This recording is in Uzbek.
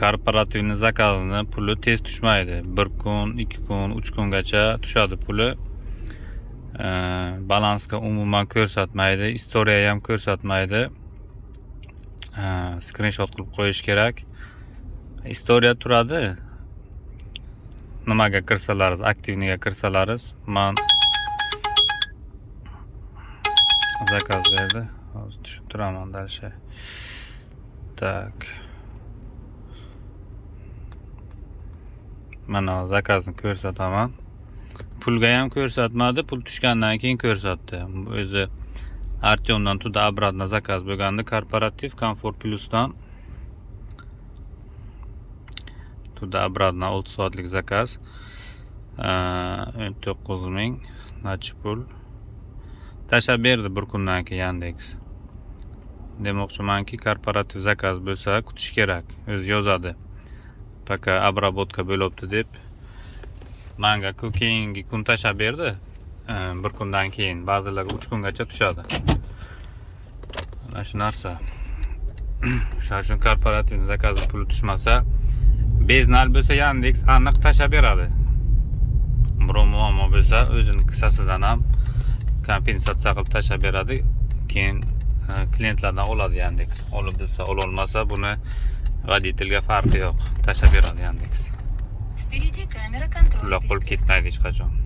korporativni zakazini puli tez tushmaydi. 1 kun, 2 kun, 3 kungacha tushadi puli. Balansga umuman ko'rsatmaydi, istoriya ham ko'rsatmaydi. Screenshot qilib qo'yish kerak. Istoriya turadi. Nimaga kirsalaringiz, aktivniga kirsalaringiz, men zakaz berdi. Hozir tushuntiraman dalsha. Tak. Mana zakazni ko'rsataman. Pulga ham ko'rsatmadi, pul tushgandan keyin ko'rsatdi. O'zi Artyomdan tуда обратно zakaz bo'lgandi, korporativ Comfort Plus'dan tуда обратно 6 soatlik zakaz. 19.000 nachi pul tashlab berdi bir kundan keyin Yandex. Demoqchimanki, korporativ zakaz bo'lsa kutish kerak. O'zi yozadi. Пока обработка bo'libdi deb. Menga keyingi kun tashlab berdi. Bir kundan keyin, ba'zilarga 3 kungacha tushadi. Mana shu narsa. Shuning uchun korporativ zakaz puli tushmasa, beznal bo'lsa Yandex aniq tashlab beradi. Biror muammo bo'lsa, o'zining kissasidan ham kompensatsiya qilib tashlab beradi. Keyin klientlardan oladi Yandex. Olib desa, ololmasa buni водительga farqi yo'q. Tashlab beradi Yandex. Впереди камера контроля. Ular qo'l ketmaydi hech qachon.